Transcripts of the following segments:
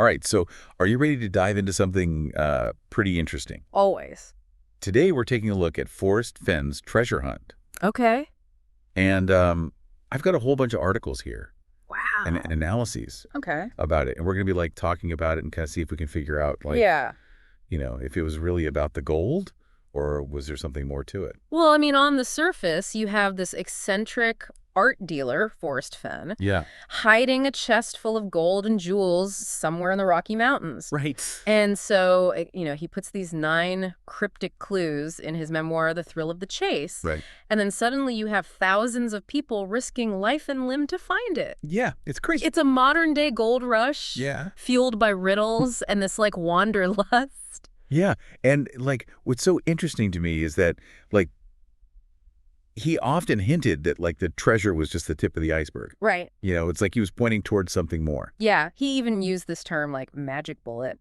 All right, so are you ready to dive into something pretty interesting? Always. Today we're taking a look at Forrest Fenn's treasure hunt. Okay. And I've got a whole bunch of articles here and Wow. analyses Okay. about it. And we're going to be like talking about it and kind of see if we can figure out Yeah. if it was really about the gold or was there something more to it? Well, I mean, on the surface, you have this eccentric art dealer, Forrest Fenn, Yeah. hiding a chest full of gold and jewels somewhere in the Rocky Mountains. Right. And so, he puts these 9 cryptic clues in his memoir, The Thrill of the Chase. Right. And then suddenly you have thousands of people risking life and limb to find it. Yeah, it's crazy. It's a modern-day gold rush. Yeah. Fueled by riddles and this, wanderlust. Yeah. And what's so interesting to me is that he often hinted that the treasure was just the tip of the iceberg. Right. It's like he was pointing towards something more. Yeah, he even used this term magic bullet.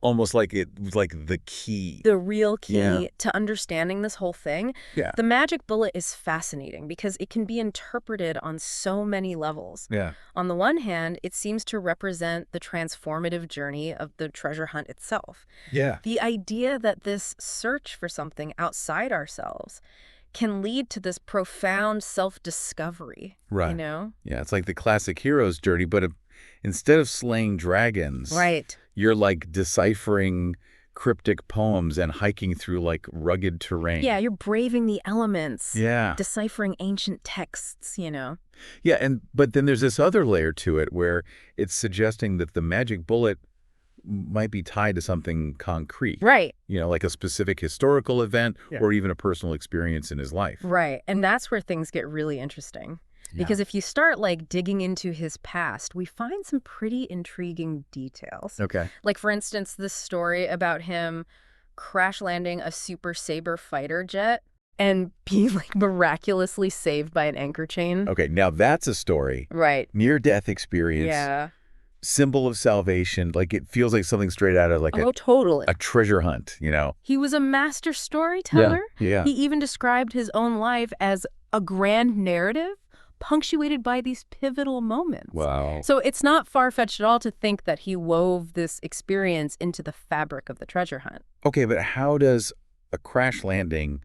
Almost like it was the key. The real key to understanding this whole thing. Yeah. The magic bullet is fascinating because it can be interpreted on so many levels. Yeah. On the one hand, it seems to represent the transformative journey of the treasure hunt itself. Yeah. The idea that this search for something outside ourselves can lead to this profound self-discovery, Right. Yeah, it's like the classic hero's journey, but instead of slaying dragons, right. you're deciphering cryptic poems and hiking through rugged terrain. Yeah, you're braving the elements. Yeah. Deciphering ancient texts, Yeah, but then there's this other layer to it where it's suggesting that the magic bullet might be tied to something concrete. Right. Like a specific historical event Yeah. or even a personal experience in his life. Right. And that's where things get really interesting. Because if you start digging into his past, we find some pretty intriguing details. Okay. For instance, this story about him crash landing a Super Sabre fighter jet and being miraculously saved by an anchor chain. Okay, now that's a story. Right. Near-death experience. Yeah. Symbol of salvation. It feels like something straight out of Totally. a treasure hunt, He was a master storyteller. Yeah. He even described his own life as a grand narrative punctuated by these pivotal moments. Wow. So it's not far-fetched at all to think that he wove this experience into the fabric of the treasure hunt. Okay, but how does a crash landing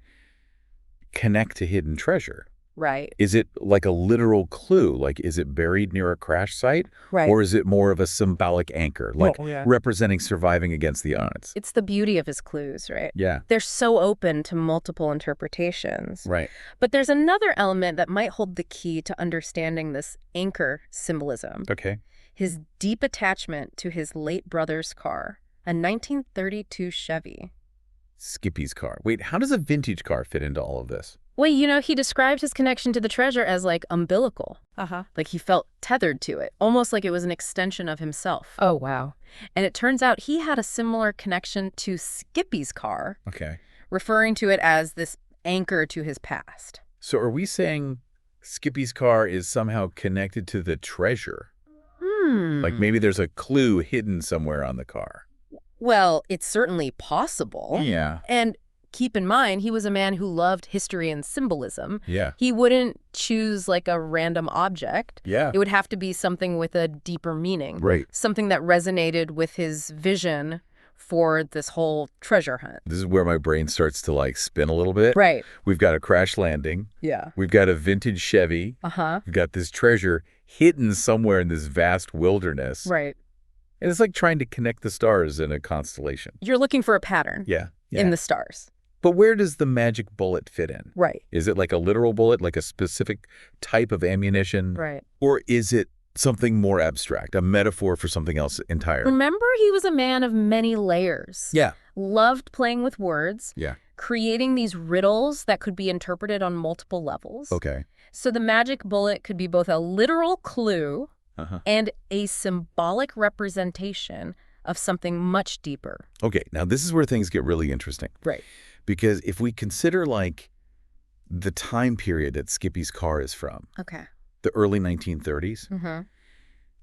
connect to hidden treasure? Right. Is it a literal clue? Is it buried near a crash site? Right. Or is it more of a symbolic anchor, yeah. representing surviving against the odds? It's the beauty of his clues, right? Yeah. They're so open to multiple interpretations. Right. But there's another element that might hold the key to understanding this anchor symbolism. Okay. His deep attachment to his late brother's car, a 1932 Chevy. Skippy's car. Wait, how does a vintage car fit into all of this? Well, he described his connection to the treasure as umbilical. Uh-huh. He felt tethered to it, almost like it was an extension of himself. Oh, wow. And it turns out he had a similar connection to Skippy's car, Okay. referring to it as this anchor to his past. So are we saying Skippy's car is somehow connected to the treasure? Maybe there's a clue hidden somewhere on the car. Well, it's certainly possible. Yeah. And keep in mind, he was a man who loved history and symbolism. Yeah. He wouldn't choose a random object. Yeah. It would have to be something with a deeper meaning. Right. Something that resonated with his vision for this whole treasure hunt. This is where my brain starts to spin a little bit. Right. We've got a crash landing. Yeah. We've got a vintage Chevy. Uh-huh. We've got this treasure hidden somewhere in this vast wilderness. Right. And it's like trying to connect the stars in a constellation. You're looking for a pattern in the stars. But where does the magic bullet fit in? Right. Is it a literal bullet, a specific type of ammunition? Right. Or is it something more abstract, a metaphor for something else entirely? Remember, he was a man of many layers. Yeah. Loved playing with words. Yeah. Creating these riddles that could be interpreted on multiple levels. Okay. So the magic bullet could be both a literal clue Uh-huh. and a symbolic representation of something much deeper. Okay. Now, this is where things get really interesting. Right. Because if we consider the time period that Skippy's car is from, Okay. the early 1930s, Mm-hmm.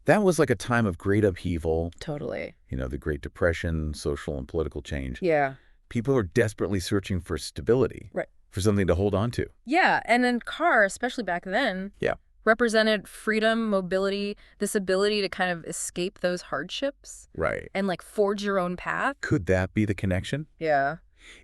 that was a time of great upheaval, Totally. the Great Depression, social and political change. Yeah. People are desperately searching for stability, Right. for something to hold on to. Yeah, and a car, especially back then, Yeah. represented freedom, mobility, this ability to kind of escape those hardships Right. and like forge your own path. Could that be the connection? Yeah,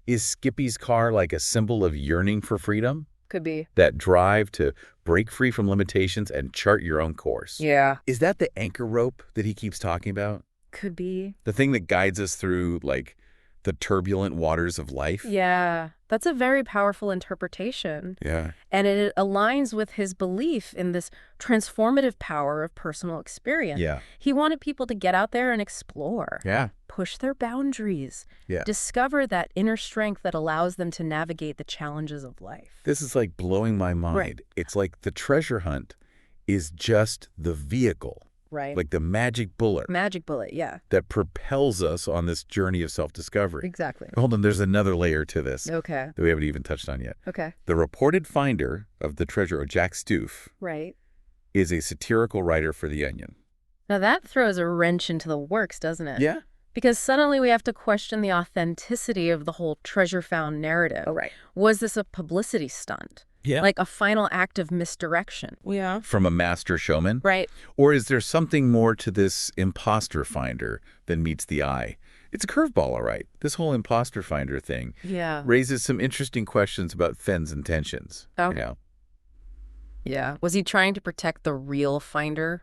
Is Skippy's car like a symbol of yearning for freedom? could be. That drive to break free from limitations and chart your own course? Yeah, Is that the anchor rope that he keeps talking about? could be. The thing that guides us through, like, the turbulent waters of life? Yeah, that's a very powerful interpretation. Yeah. And it aligns with his belief in this transformative power of personal experience. Yeah. He wanted people to get out there and explore, Yeah. push their boundaries, Yeah. discover that inner strength that allows them to navigate the challenges of life. This is like blowing my mind. Right. It's like the treasure hunt is just the vehicle, Right. like the magic bullet Magic bullet, yeah. that propels us on this journey of self-discovery. Exactly. Hold on, there's another layer to this Okay. that we haven't even touched on yet. Okay. The reported finder of the treasure, Jack Stoof, Right. is a satirical writer for The Onion. Now that throws a wrench into the works, doesn't it? Yeah. Because suddenly we have to question the authenticity of the whole treasure found narrative. Oh, right. Was this a publicity stunt? Yeah. Like a final act of misdirection? Yeah. From a master showman? Right. Or is there something more to this imposter finder than meets the eye? It's a curveball, all right. This whole imposter finder thing Yeah. raises some interesting questions about Fenn's intentions. Okay. You know? Yeah. Was he trying to protect the real finder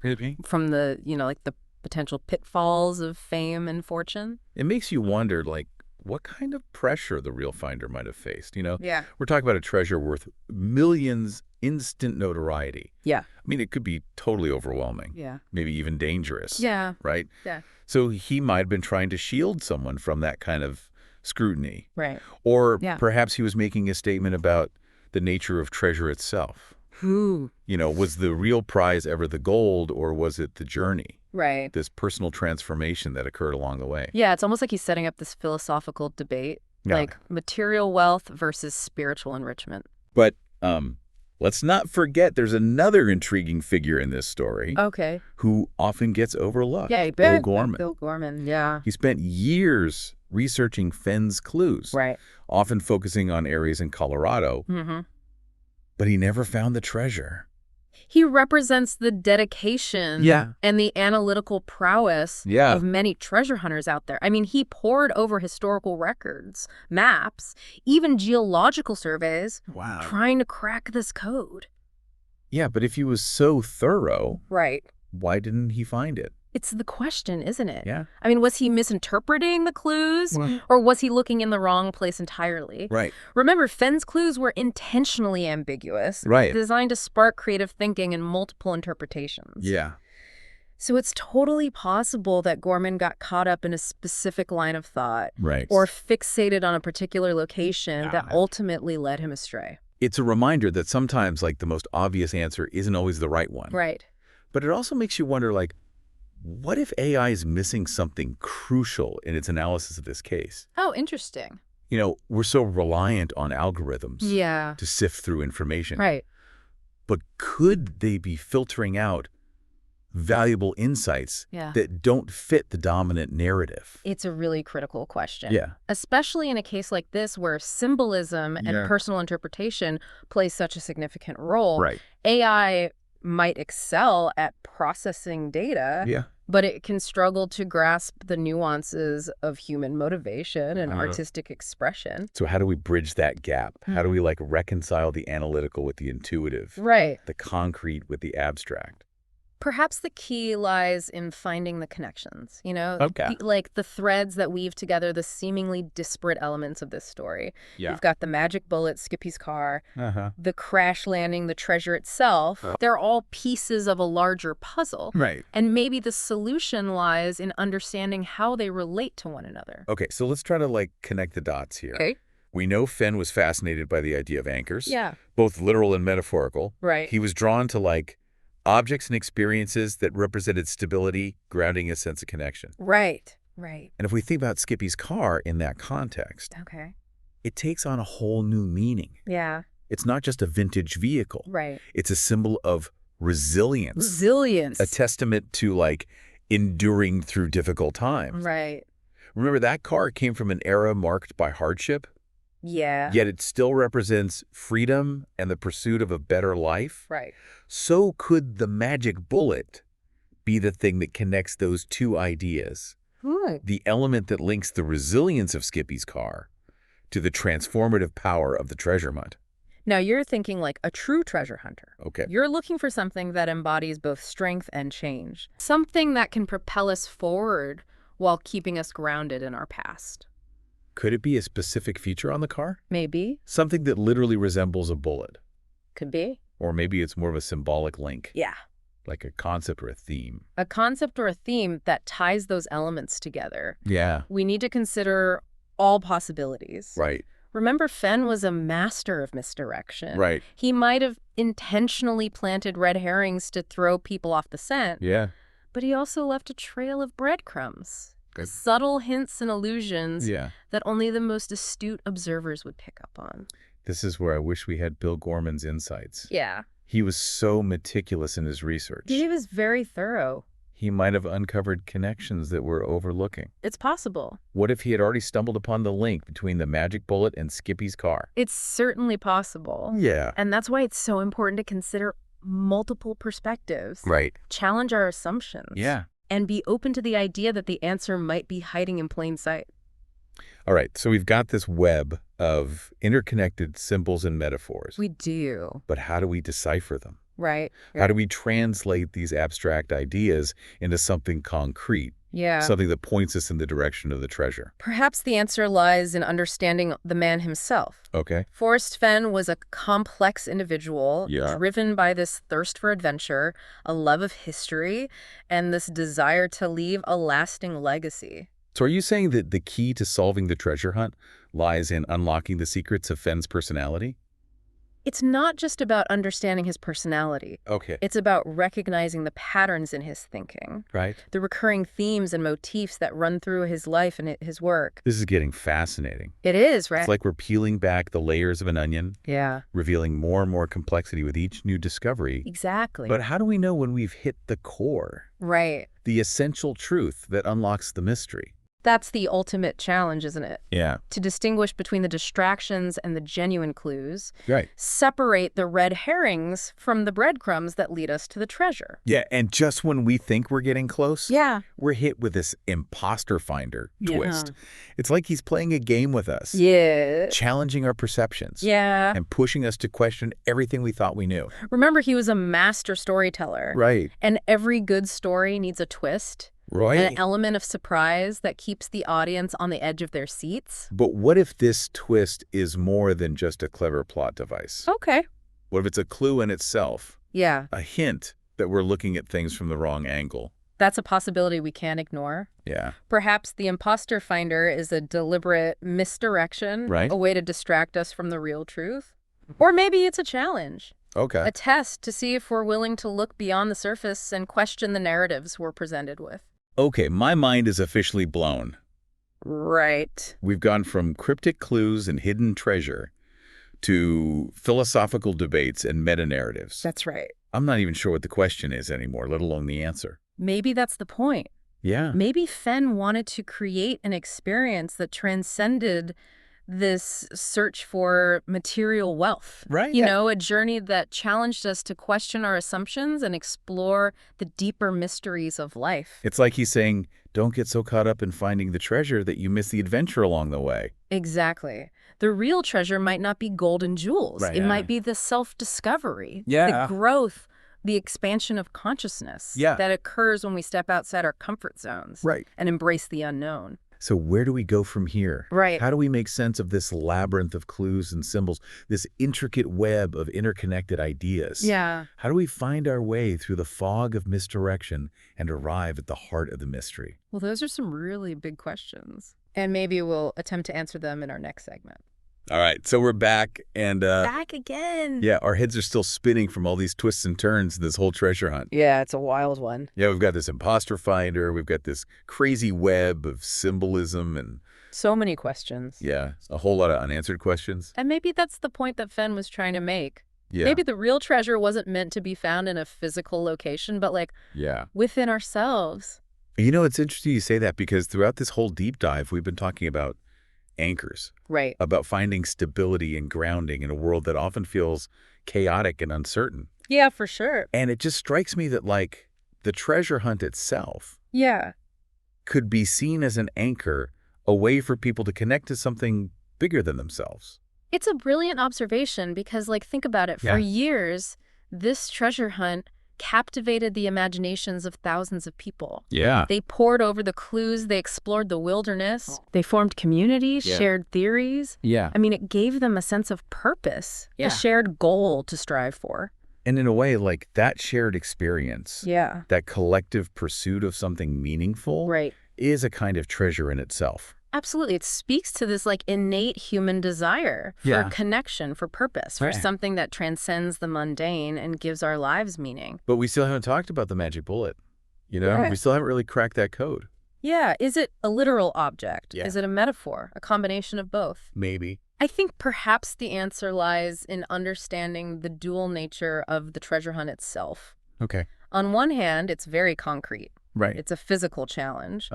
Maybe. from the, like the potential pitfalls of fame and fortune? It makes you wonder, like, what kind of pressure the real finder might have faced, you know? Yeah. We're talking about a treasure worth millions, instant notoriety. Yeah. I mean, it could be totally overwhelming. Yeah. Maybe even dangerous. Yeah. Right? Yeah. So he might have been trying to shield someone from that kind of scrutiny. Right. Or Yeah. perhaps he was making a statement about the nature of treasure itself. Who? You know, was the real prize ever the gold, or was it the journey? Right. This personal transformation that occurred along the way. Yeah, it's almost like he's setting up this philosophical debate, Yeah. like material wealth versus spiritual enrichment. But let's not forget there's another intriguing figure in this story Okay. who often gets overlooked. Yeah, Bill Gorman. Bill Gorman, yeah. He spent years researching Fenn's clues, Right. often focusing on areas in Colorado, Mm-hmm. but he never found the treasure. He represents the dedication Yeah. and the analytical prowess Yeah. of many treasure hunters out there. I mean, he pored over historical records, maps, even geological surveys, Wow. trying to crack this code. Yeah, but if he was so thorough, Right. why didn't he find it? It's the question, isn't it? Yeah. I mean, was he misinterpreting the clues, or was he looking in the wrong place entirely? Right. Remember, Fenn's clues were intentionally ambiguous, Right. designed to spark creative thinking and multiple interpretations. Yeah. So it's totally possible that Gorman got caught up in a specific line of thought Right. or fixated on a particular location that Ah. ultimately led him astray. It's a reminder that sometimes, like, the most obvious answer isn't always the right one. Right. But it also makes you wonder, like, what if AI is missing something crucial in its analysis of this case? Oh, interesting. You know, we're so reliant on algorithms Yeah. to sift through information. Right. But could they be filtering out valuable insights Yeah. that don't fit the dominant narrative? It's a really critical question. Yeah. Especially in a case like this where symbolism and Yeah. personal interpretation plays such a significant role. Right. AI might excel at processing data, Yeah. but it can struggle to grasp the nuances of human motivation and artistic expression. So how do we bridge that gap? How do we, like, reconcile the analytical with the intuitive, Right. the concrete with the abstract? Perhaps the key lies in finding the connections, Okay. like the threads that weave together the seemingly disparate elements of this story. Yeah. You've got the magic bullet, Skippy's car, Uh-huh. the crash landing, the treasure itself. They're all pieces of a larger puzzle. Right. And maybe the solution lies in understanding how they relate to one another. Okay, so let's try to, like, connect the dots here. Okay. We know Fenn was fascinated by the idea of anchors. Yeah. Both literal and metaphorical. Right. He was drawn to, like, objects and experiences that represented stability, grounding a sense of connection. Right. Right. And if we think about Skippy's car in that context, Okay. it takes on a whole new meaning. Yeah. It's not just a vintage vehicle. Right. It's a symbol of resilience. Resilience. A testament to, like, enduring through difficult times. Right. Remember, that car came from an era marked by hardship. Yeah. Yet it still represents freedom and the pursuit of a better life. Right. So could the magic bullet be the thing that connects those two ideas? The element that links the resilience of Skippy's car to the transformative power of the treasure hunt. Now you're thinking like a true treasure hunter. Okay. You're looking for something that embodies both strength and change. Something that can propel us forward while keeping us grounded in our past. Could it be a specific feature on the car? Maybe. Something that literally resembles a bullet. Could be. Or maybe it's more of a symbolic link. Yeah. Like a concept or a theme. A concept or a theme that ties those elements together. Yeah. We need to consider all possibilities. Right. Remember, Fenn was a master of misdirection. Right. He might have intentionally planted red herrings to throw people off the scent. Yeah. But he also left a trail of breadcrumbs. Good. Subtle hints and allusions Yeah. that only the most astute observers would pick up on. This is where I wish we had Bill Gorman's insights. Yeah. He was so meticulous in his research. He was very thorough. He might have uncovered connections that we're overlooking. It's possible. What if he had already stumbled upon the link between the magic bullet and Skippy's car? It's certainly possible. Yeah. And that's why it's so important to consider multiple perspectives. Right. Challenge our assumptions. Yeah. And be open to the idea that the answer might be hiding in plain sight. All right, so we've got this web of interconnected symbols and metaphors. We do. But how do we decipher them? Right. How do we translate these abstract ideas into something concrete? Yeah. Something that points us in the direction of the treasure. Perhaps the answer lies in understanding the man himself. Okay. Forrest Fenn was a complex individual, driven by this thirst for adventure, a love of history, and this desire to leave a lasting legacy. So are you saying that the key to solving the treasure hunt lies in unlocking the secrets of Fenn's personality? It's not just about understanding his personality. Okay. It's about recognizing the patterns in his thinking. Right. The recurring themes and motifs that run through his life and his work. This is getting fascinating. It is, right? It's like we're peeling back the layers of an onion. Yeah. Revealing more and more complexity with each new discovery. Exactly. But how do we know when we've hit the core? Right. The essential truth that unlocks the mystery. That's the ultimate challenge, isn't it? Yeah. To distinguish between the distractions and the genuine clues. Right. Separate the red herrings from the breadcrumbs that lead us to the treasure. Yeah, and just when we think we're getting close, we're hit with this imposter finder twist. It's like he's playing a game with us. Yeah. Challenging our perceptions. Yeah. And pushing us to question everything we thought we knew. Remember, he was a master storyteller. Right. And every good story needs a twist. Right. An element of surprise that keeps the audience on the edge of their seats. But what if this twist is more than just a clever plot device? Okay. What if it's a clue in itself? Yeah. A hint that we're looking at things from the wrong angle? That's a possibility we can't ignore. Yeah. Perhaps the imposter finder is a deliberate misdirection, right? A way to distract us from the real truth. Or maybe it's a challenge. Okay. A test to see if we're willing to look beyond the surface and question the narratives we're presented with. Okay, my mind is officially blown. Right. We've gone from cryptic clues and hidden treasure to philosophical debates and meta-narratives. That's right. I'm not even sure what the question is anymore, let alone the answer. Maybe that's the point. Yeah. Maybe Fenn wanted to create an experience that transcended this search for material wealth. Right. You know, a journey that challenged us to question our assumptions and explore the deeper mysteries of life. It's like he's saying, don't get so caught up in finding the treasure that you miss the adventure along the way. Exactly. The real treasure might not be gold and jewels. Right, it might be the self-discovery, the growth, the expansion of consciousness that occurs when we step outside our comfort zones and embrace the unknown. So where do we go from here? Right. How do we make sense of this labyrinth of clues and symbols, this intricate web of interconnected ideas? Yeah. How do we find our way through the fog of misdirection and arrive at the heart of the mystery? Well, those are some really big questions. And maybe we'll attempt to answer them in our next segment. All right, so we're back and back again. Yeah, our heads are still spinning from all these twists and turns in this whole treasure hunt. Yeah, it's a wild one. Yeah, we've got this imposter finder, we've got this crazy web of symbolism and so many questions. Yeah, a whole lot of unanswered questions. And maybe that's the point that Fenn was trying to make. Yeah. Maybe the real treasure wasn't meant to be found in a physical location, but like within ourselves. You know, it's interesting you say that because throughout this whole deep dive, we've been talking about anchors. Right. About finding stability and grounding in a world that often feels chaotic and uncertain. Yeah, for sure. And it just strikes me that, like, the treasure hunt itself could be seen as an anchor, a way for people to connect to something bigger than themselves. It's a brilliant observation because, like, think about it. For years, this treasure hunt captivated the imaginations of thousands of people. Yeah. They pored over the clues, they explored the wilderness, they formed communities, shared theories. Yeah. I mean, it gave them a sense of purpose, a shared goal to strive for. And in a way, like, that shared experience, that collective pursuit of something meaningful, is a kind of treasure in itself. Absolutely. It speaks to this, like, innate human desire for connection, for purpose, for something that transcends the mundane and gives our lives meaning. But we still haven't talked about the magic bullet. You know, we still haven't really cracked that code. Yeah. Is it a literal object? Is it a metaphor? A combination of both? Maybe. I think perhaps the answer lies in understanding the dual nature of the treasure hunt itself. Okay. On one hand, it's very concrete. Right. It's a physical challenge.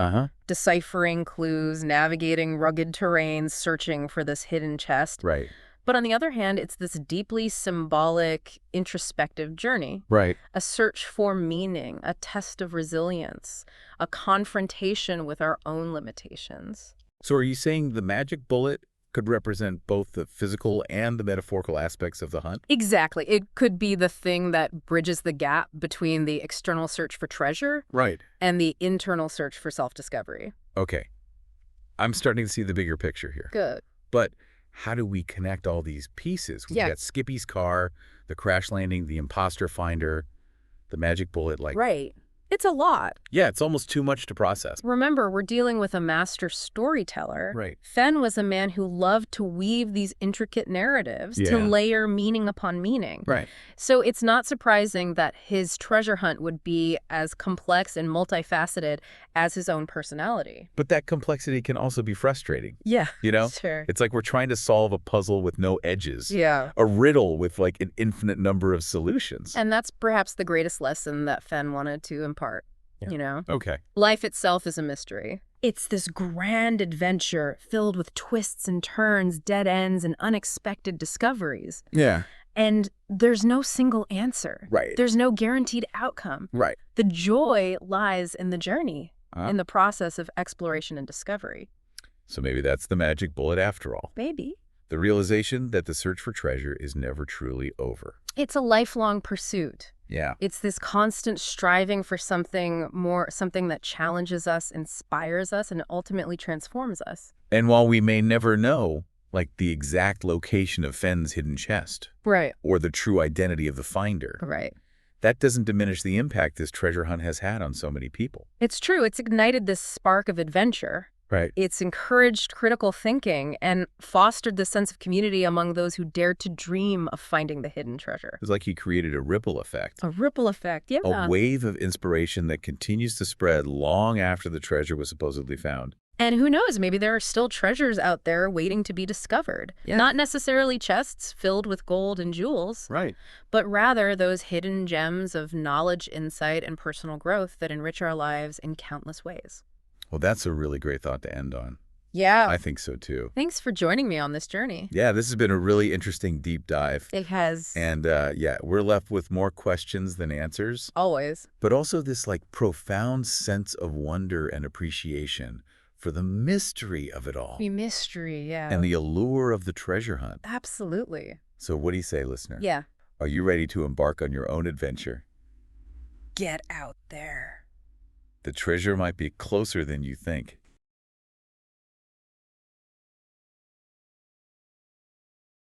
Deciphering clues, navigating rugged terrains, searching for this hidden chest. Right. But on the other hand, it's this deeply symbolic, introspective journey. Right. A search for meaning, a test of resilience, a confrontation with our own limitations. So are you saying the magic bullet could represent both the physical and the metaphorical aspects of the hunt? Exactly. It could be the thing that bridges the gap between the external search for treasure and the internal search for self-discovery. Okay. I'm starting to see the bigger picture here. Good. But how do we connect all these pieces? We've got Skippy's car, the crash landing, the imposter finder, the magic bullet. Like, right. It's a lot. Yeah, it's almost too much to process. Remember, we're dealing with a master storyteller. Right. Fenn was a man who loved to weave these intricate narratives, to layer meaning upon meaning. Right. So it's not surprising that his treasure hunt would be as complex and multifaceted as his own personality. But that complexity can also be frustrating. Yeah. You know? Sure. It's like we're trying to solve a puzzle with no edges. Yeah. A riddle with, like, an infinite number of solutions. And that's perhaps the greatest lesson that Fenn wanted to impart. You know? Okay. Life itself is a mystery. It's this grand adventure filled with twists and turns, dead ends, and unexpected discoveries. Yeah. And there's no single answer. Right. There's no guaranteed outcome. Right. The joy lies in the journey, in the process of exploration and discovery. So maybe that's the magic bullet after all. Maybe. The realization that the search for treasure is never truly over. It's a lifelong pursuit. Yeah. It's this constant striving for something more, something that challenges us, inspires us, and ultimately transforms us. And while we may never know, like, the exact location of Fenn's hidden chest, right, or the true identity of the finder, right, that doesn't diminish the impact this treasure hunt has had on so many people. It's true. It's ignited this spark of adventure. Right. It's encouraged critical thinking and fostered the sense of community among those who dared to dream of finding the hidden treasure. It's like he created a ripple effect. A ripple effect, yeah. A wave of inspiration that continues to spread long after the treasure was supposedly found. And who knows, maybe there are still treasures out there waiting to be discovered. Yeah. Not necessarily chests filled with gold and jewels. Right. But rather those hidden gems of knowledge, insight, and personal growth that enrich our lives in countless ways. Well, that's a really great thought to end on. Yeah. I think so, too. Thanks for joining me on this journey. Yeah, this has been a really interesting deep dive. It has. And, yeah, we're left with more questions than answers. Always. But also this, like, profound sense of wonder and appreciation for the mystery of it all. The mystery, yeah. And the allure of the treasure hunt. Absolutely. So what do you say, listener? Yeah. Are you ready to embark on your own adventure? Get out there. The treasure might be closer than you think.